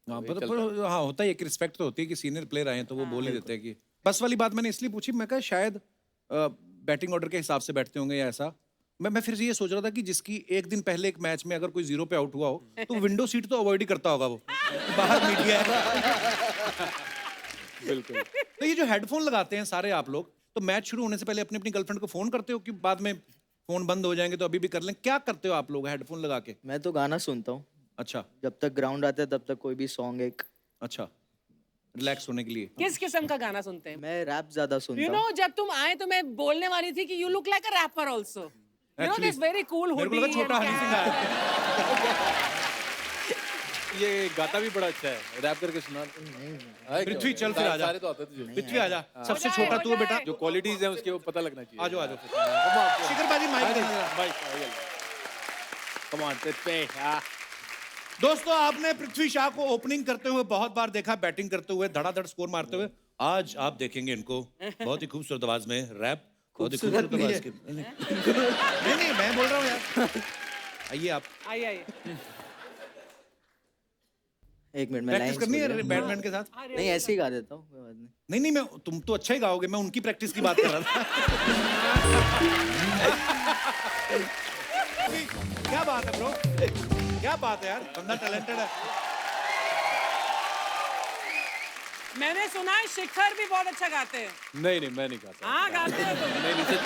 हाँ वही चलता पर हाँ होता है, एक रिस्पेक्ट तो होती है कि सीनियर प्लेयर आए हैं तो वो हाँ। बोल ही देते हैं कि बस वाली बात मैंने इसलिए पूछी, मैं कहा शायद बैटिंग ऑर्डर के हिसाब से बैठते होंगे या ऐसा। मैं फिर से ये सोच रहा था कि जिसकी एक दिन पहले एक मैच में अगर कोई जीरो पे आउट हुआ हो तो विंडो सीट तो अवॉइड ही करता होगा वो कि बाहर मीडिया है। बिल्कुल। तो ये जो हेडफोन लगाते हैं सारे आप लोग, तो मैच शुरू होने से पहले अपनी अपनी गर्लफ्रेंड को फोन करते हो कि बाद में फोन बंद हो जाएंगे तो अभी भी कर लें, क्या करते हो आप लोग हेडफोन लगा के? मैं तो गाना सुनता हूँ अच्छा जब तक ग्राउंड आता है, तब तक कोई भी सॉन्ग एक। अच्छा, रिलैक्स होने के लिए। किस किस्म का गाना सुनते हैं? मैं रैप ज्यादा यू सुनता नो हूँ। जब तुम आए तो मैं बोलने वाली थी कि you look like a rapper also, you know Actually, this very cool मेरे को हुडी लगा छोटा हनी सिंह आया। ये गाता भी बड़ा अच्छा है, रैप करके सुना। आए क्या पृथ्वी हो चल गया? फिर आजा। सारे तो आते थे जो। पृथ्वी आजा, सबसे हो छोटा जाए, तू है हो बेटा। जाए। जो क्वालिटीज हैं उसके वो पता लगना चाहिए। आजो आजो Come on, शिखर बाजी माइक देना जरा। Mike, come on, पृथ्वी, हाँ। दोस्तों आपने पृथ्वी शा को ओपनिंग करते हुए बहुत बार देखा, बैटिंग करते हुए धड़ाधड़ स्कोर मारते हुए। आज आप देखेंगे इनको बहुत ही खूबसूरत आवाज में रैप, बहुत ही खूबसूरत नहीं आवाज के। नहीं मैं बोल रहा हूँ यार। आइए आप आइए आइए। एक मिनट में प्रैक्टिस लाइन करनी है बैटमैन के साथ। नहीं, ऐसे ही गा देता हूँ, कोई बात नहीं। नहीं नहीं मैं, तुम तो अच्छा ही गाओगे, मैं उनकी प्रैक्टिस की बात कर रहा था। क्या बात है ब्रो, क्या बात है यार, बंदा टैलेंटेड है। मैंने सुना है शिखर भी बहुत अच्छा गाते हैं। नहीं मैं नहीं गाता। हाँ गाते हैं तुम। नहीं सच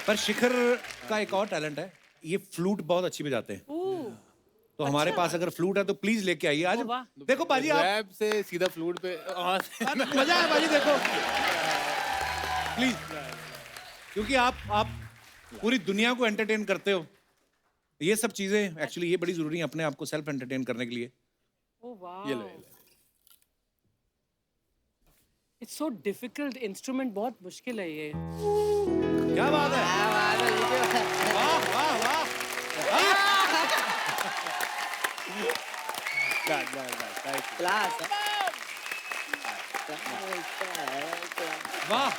पर शिखर का एक और टैलेंट है, ये फ्लूट बहुत अच्छी बजाते हैं। तो हमारे पास अगर फ्लूट है तो प्लीज लेके आइए आज। वाह। देखो बाजी आप, रैप से सीधा फ्लूट पे मजा है बाजी, देखो प्लीज, क्योंकि आप पूरी दुनिया को एंटरटेन करते हो। ये सब चीजें एक्चुअली ये बड़ी जरूरी है अपने आप को सेल्फ एंटरटेन करने के लिए। ओह वाह। ये ले इट्स सो डिफिकल्ट, इंस्ट्रूमेंट बहुत मुश्किल है ये। क्या बात है, वाह वाह वाह क्लास वाह।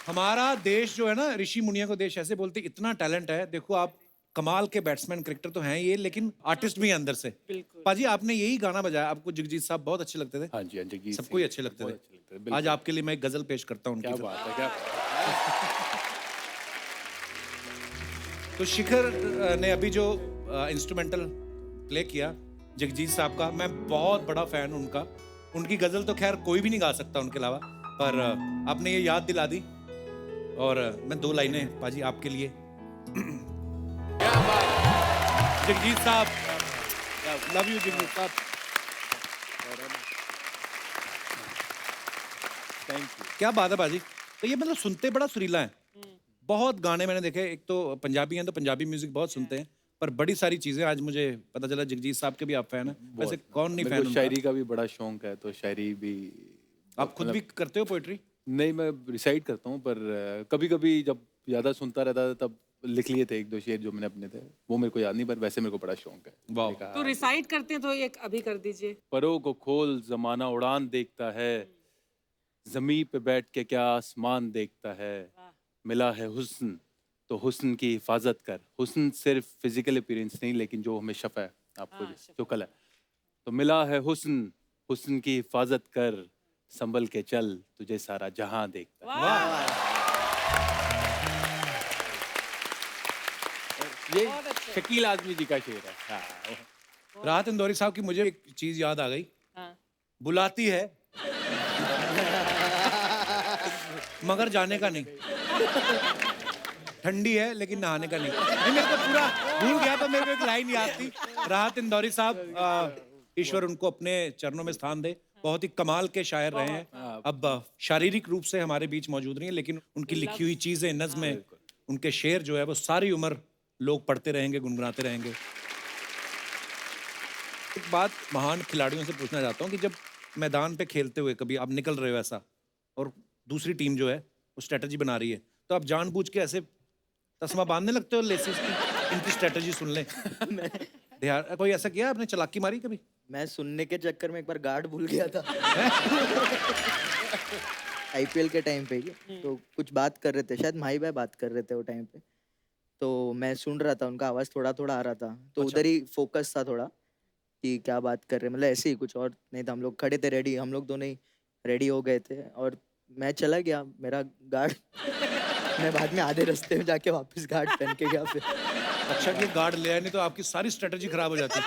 हमारा देश जो है ना, ऋषि मुनिया को देश ऐसे बोलते, इतना टैलेंट है। देखो आप कमाल के बैट्समैन, क्रिकेटर तो हैं ये, लेकिन आर्टिस्ट भी हैं अंदर से। बिल्कुल। पाजी आपने यही गाना बजाया, आपको जगजीत साहब बहुत अच्छे लगते थे। हाँ जी, जगजीत सबको ही सिंह अच्छे लगते बहुत थे। अच्छे लगते थे, बिल्कुल। आज आपके लिए मैं एक गजल पेश करता हूँ क्या उनकी बात है, क्या बात तो शिखर ने अभी जो इंस्ट्रूमेंटल प्ले किया जगजीत साहब का, मैं बहुत बड़ा फैन हूं उनका। उनकी गजल तो खैर कोई भी नहीं गा सकता उनके अलावा, पर आपने ये याद दिला दी। और मैं दो लाइनें पाजी आपके लिए। जगजीत साहब, लव यू जगजीत साहब। Thank you. क्या बात है बाजी। तो ये मतलब सुनते बड़ा सुरीला है। बहुत गाने मैंने देखे, एक तो पंजाबी हैं तो पंजाबी म्यूजिक बहुत सुनते हैं, पर बड़ी सारी चीजें आज मुझे पता चला जगजीत साहब के भी आप फैन हैं। वैसे कौन नहीं मेरे फैन को उनका? शायरी का भी बड़ा शौक है, तो शायरी भी आप खुद भी करते हो पोएट्री? नहीं, मैं रिसाइट करता हूँ, पर कभी कभी जब ज़्यादा सुनता रहता था तब लिख लिए थे एक दो शेर जो मैंने अपने थे, वो मेरे को याद नहीं, पर वैसे मेरे को बड़ा शौक है। वाह। मैंने कहा, तो रिसाइट करते हैं तो एक अभी कर दीजिए। परों को खोल जमाना उड़ान देखता है, जमी पे बैठ के क्या आसमान देखता है, मिला है हुस्न तो हुस्न की हिफाजत कर। हुस्न सिर्फ फिजिकल अपीयरेंस नहीं, लेकिन जो हमें शफा है आपको जो कल है, तो मिला है हुस्न, हुस्न की हिफाजत कर, संभल के चल तुझे सारा जहां देखता है। ये शकील आजमी जी का शेर है। हाँ। राहत इंदौरी साहब की मुझे एक चीज याद आ गई। हाँ। बुलाती है मगर जाने का नहीं, ठंडी है लेकिन नहाने का नहीं। नहीं मेरे को पूरा भूल गया, तो मेरे को एक लाइन याद थी। राहत इंदौरी साहब, ईश्वर उनको अपने चरणों में स्थान दे, बहुत ही कमाल के शायर रहे हैं। अब शारीरिक रूप से हमारे बीच मौजूद नहीं है, लेकिन उनकी लिखी हुई चीजें, नज़्में, उनके शेर जो है वो सारी उम्र लोग पढ़ते रहेंगे, गुनगुनाते रहेंगे। एक बात महान खिलाड़ियों से पूछना चाहता हूँ कि जब मैदान पे खेलते हुए कभी आप निकल रहे हो ऐसा, और दूसरी टीम जो है वो स्ट्रेटजी बना रही है, तो आप जानबूझ के ऐसे तस्मा बांधने लगते हो लेसिस की, इनकी स्ट्रेटजी सुन लें? यार कोई ऐसा किया आपने, चालाकी मारी कभी? मैं सुनने के चक्कर में एक बार गार्ड भूल गया था। आईपीएल के टाइम पे ही, तो कुछ बात कर रहे थे, शायद माही भाई बात कर रहे थे वो टाइम पे, तो मैं सुन रहा था, उनका आवाज़ थोड़ा-थोड़ा आ रहा था। तो अच्छा। उधर ही फ़ोकस था थोड़ा कि क्या बात कर रहे हैं, मतलब ऐसे ही, कुछ और नहीं था। हम लोग खड़े थे रेडी, हम लोग दोनों ही रेडी हो गए थे और मैं चला गया, मेरा गार्ड मैं बाद में आधे रास्ते में जाके वापस गार्ड पहन के गया फिर। अच्छा कि गार्ड ले आए, नहीं तो आपकी सारी स्ट्रेटजी खराब हो जाती।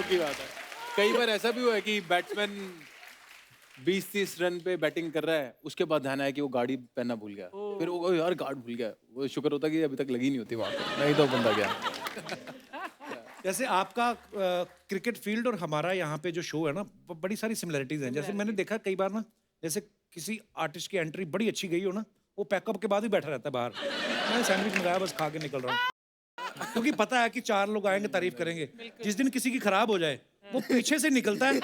की बात है। कई बार ऐसा भी हुआ है कि बैट्समैन 20-30 रन पे बैटिंग कर रहा है, उसके बाद ध्यान आया कि वो गाड़ी पहनना भूल गया, फिर वो यार गार्ड भूल गया, वो शुक्र होता कि अभी तक लगी नहीं होती वहां पे, नहीं तो बंदा गया। जैसे आपका क्रिकेट फील्ड और हमारा यहाँ पे जो शो है ना, बड़ी सारी सिमिलरिटीज हैं। जैसे मैंने देखा कई बार ना, जैसे किसी आर्टिस्ट की एंट्री बड़ी अच्छी गई हो ना, वो पैकअप के बाद ही बैठा रहता है बाहर, मैंने सैंडविच मंगाया बस खा के निकल रहा हूँ, क्योंकि पता है कि 4 लोग आएंगे तारीफ करेंगे। जिस दिन किसी की खराब हो जाए, वो पीछे से निकलता है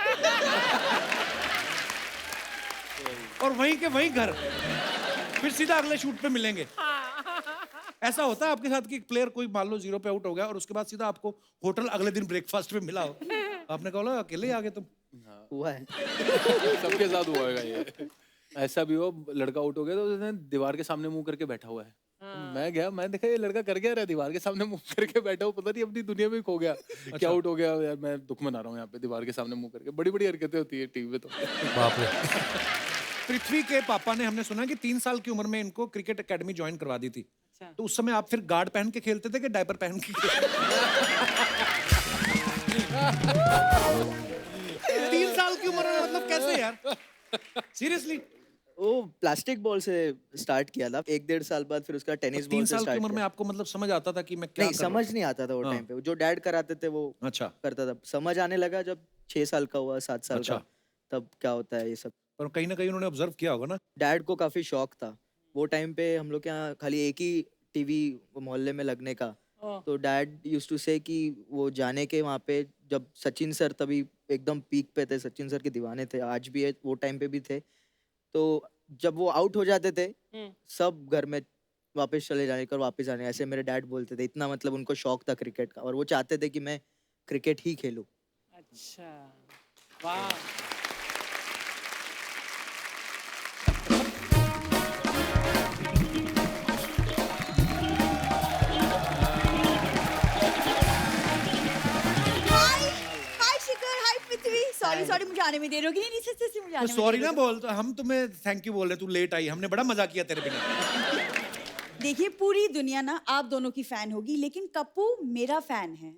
और वहीं के वहीं घर, फिर सीधा अगले शूट पे मिलेंगे। ऐसा होता है आपके साथ कि प्लेयर कोई मान लो 0 पे आउट हो गया और उसके बाद सीधा आपको होटल अगले दिन ब्रेकफास्ट पे मिला हो, आपने कहा "लो, अकेले आ गए तुम"? हुआ है। सबके साथ हुआ होगा ये। ऐसा भी हो, लड़का आउट हो गया तो उसने दीवार के सामने मुंह करके बैठा हुआ है। मैं गया, मैं देखा ये लड़का कर क्या रहा है, दीवार के सामने मुंह करके बैठा हो, पता नहीं अपनी दुनिया में खो गया, क्या आउट हो गया यार, मैं दुख मना रहा हूँ यहाँ पे दीवार के सामने मुंह करके। बड़ी बड़ी हरकतें होती है टीवी पे तो। बाप रे। पृथ्वी के पापा ने, हमने सुना कि 3 साल की उम्र में इनको क्रिकेट एकेडमी ज्वाइन करवा दी थी। अच्छा। तो उस समय आप फिर गार्ड पहन के खेलते थे कि डायपर पहन के खेलते थे? 3 साल की उम्र में मतलब कैसे यार? सीरियसली? वो प्लास्टिक बॉल से स्टार्ट किया था, 1-1.5 साल बाद फिर उसका टेनिस बॉल 3 से साल की स्टार्ट उम्र में किया। आपको मतलब समझ आता था कि मैं क्या नहीं, कर रहा समझ नहीं आता था वो हाँ। टाइम पे, जो डैड कराते थे वो हूं? अच्छा, करता था। समझ आने लगा जब 6 साल का हुआ, 7 साल अच्छा। का, तब क्या होता है ये सब। पर कहीं ना कहीं उन्होंने ऑब्जर्व किया होगा ना। डैड को काफी शौक था। वो टाइम पे हम लोग के यहाँ खाली एक ही टीवी मोहल्ले में लगने का। ओह। तो डैड यूज्ड टू से कि वो जाने के वहाँ पे, जब सचिन सर तभी एकदम पीक पे थे, सचिन सर के दीवाने थे, आज भी है, वो टाइम पे भी थे। तो जब वो आउट हो जाते थे, सब घर में वापस चले जाने का, वापस आने, ऐसे मेरे डैड बोलते थे। इतना मतलब उनको शौक था क्रिकेट का और वो चाहते थे कि मैं क्रिकेट ही खेलूं। अच्छा, वाह। हाय हाय शिखर, हाय पृथ्वी। सॉरी मुझे आने में देर होगी। नहीं सच मुझे आने तो में सॉरी देर ना होगी। बोल, तो हम तुम्हें थैंक यू बोल रहे, तू लेट आई, हमने बड़ा मजा किया तेरे बिना। देखिए, पूरी दुनिया ना आप दोनों की फैन होगी, लेकिन कप्पू मेरा फैन है।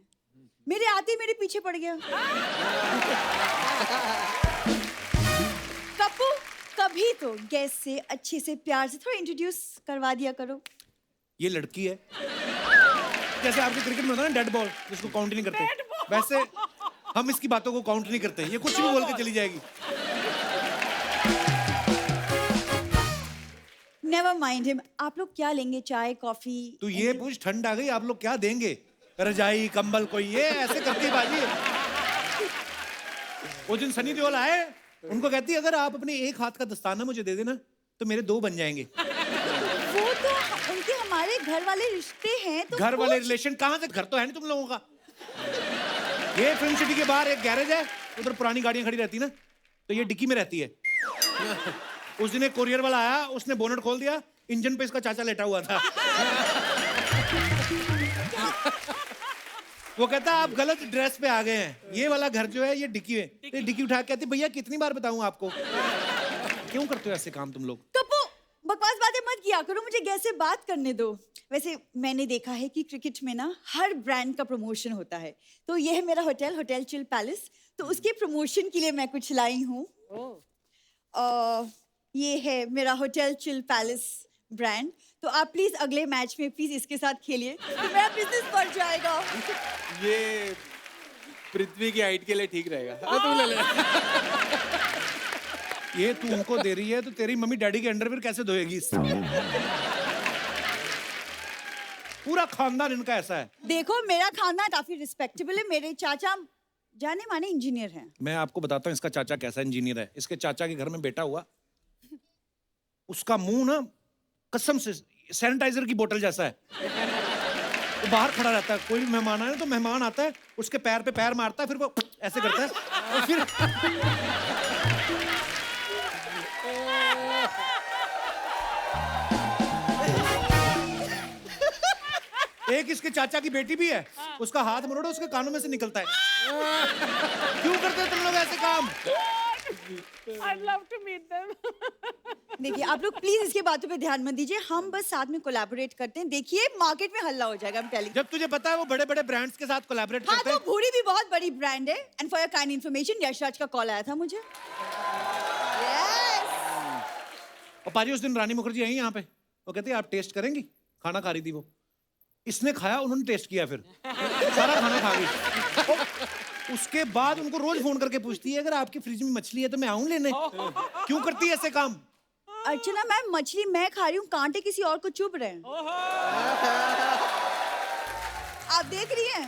मेरे आते ही मेरे पीछे पड़ गया। कप्पू, कभी तो गेस्ट से अच्छे से प्यार से थोड़ा इंट्रोड्यूस करवा दिया करो। ये लड़की है, जैसे आपके क्रिकेट में होता है ना डेड बॉल, जिसको काउंट नहीं करते, वैसे हम इसकी बातों को काउंट नहीं करते, ये कुछ भी बोल के चली जाएगी। Never mind him. आप लोग क्या लेंगे, चाय कॉफी? तो ये पूछ, ठंड आ गई, आप लोग क्या देंगे? रजाई कंबल कोई, ये ऐसे करती बाजी है। वो दिन सनी देओल आए, उनको कहती अगर आप अपने एक हाथ का दस्ताना मुझे दे देना तो मेरे 2 बन जाएंगे। वो तो उनके हमारे घर वाले रिश्ते हैं। तो घर वाले कुछ- रिलेशन कहाँ से? घर तो है नहीं तुम लोगों का। ये फिल्म सिटी के बाहर एक गैरेज है, उधर पुरानी गाड़ियां खड़ी रहती ना, तो ये डिक्की में रहती है। उस दिन एक कोरियर वाला आया, उसने बोनट खोल दिया, इंजन पे इसका चाचा लेटा हुआ था। वो कहता आप गलत ड्रेस पे आ गए हैं, ये वाला घर जो है ये डिक्की है। तो डिक्की उठा के कहती भैया कितनी बार बताऊं आपको? क्यों करते हो ऐसे काम तुम लोग? कप्पू, बकवास बातें मत किया करो, मुझे गैस से बात करने दो। वैसे मैंने देखा है कि क्रिकेट में ना हर ब्रांड का प्रमोशन होता है, तो ये है मेरा होटल चिल पैलेस, तो उसके प्रमोशन के लिए मैं कुछ लाई हूँ। ये है मेरा होटल चिल पैलेस ब्रांड, तो आप प्लीज अगले मैच में प्लीज इसके साथ खेलिए, तो मेरा बिजनेस बढ़ जाएगा। ये पृथ्वी की हाइट के लिए ठीक रहेगा। हाँ, तू ले ले। ये तू उनको दे रही है तो तेरी मम्मी डैडी के अंडरवियर कैसे धोएगी इससे? पूरा खानदान इनका ऐसा है। देखो, मेरा खानदान काफी रिस्पेक्टेबल है, मेरे चाचा जाने माने इंजीनियर हैं। मैं आपको बताता हूँ इसका चाचा कैसा इंजीनियर है। इसके चाचा के घर में बेटा हुआ, उसका मुंह ना कसम से सैनिटाइजर की बोतल जैसा है। वो बाहर खड़ा रहता है, कोई भी मेहमान आए तो मेहमान आता है, उसके पैर पे पैर मारता है, फिर वो ऐसे करता है और फिर एक इसके चाचा की बेटी भी है, उसका हाथ मरोड़ो उसके कानों में से निकलता है। क्यों करते हो तुम लोग ऐसे काम? I'd love to meet them. देखिए आप लोग प्लीज इसके बातों पे ध्यान मत दीजिए, हम बस साथ में कोलैबोरेट करते हैं, देखिए मार्केट में हल्ला हो जाएगा। I'm telling you। जब तुझे पता है वो बड़े-बड़े ब्रांड्स के साथ कोलैबोरेट हाँ करते तो हैं। भूरी भी बहुत बड़ी ब्रांड है। And for your kind information Yashraj का कॉल आया था मुझे। Yes। और पाजी उस दिन रानी मुखर्जी आई यहाँ पे, वो कहती है आप टेस्ट करेंगी? खाना खा रही थी वो, इसने खाया, उन्होंने टेस्ट किया, फिर सारा खाना खा गई। और उसके बाद उनको रोज फोन करके पूछती है अगर आपकी फ्रिज में मछली है तो मैं आऊं लेने। क्यों करती है ऐसे काम? अर्चना मैम मछली मैं खा रही हूँ, कांटे किसी और को चुभ रहे हैं। आप देख रही हैं?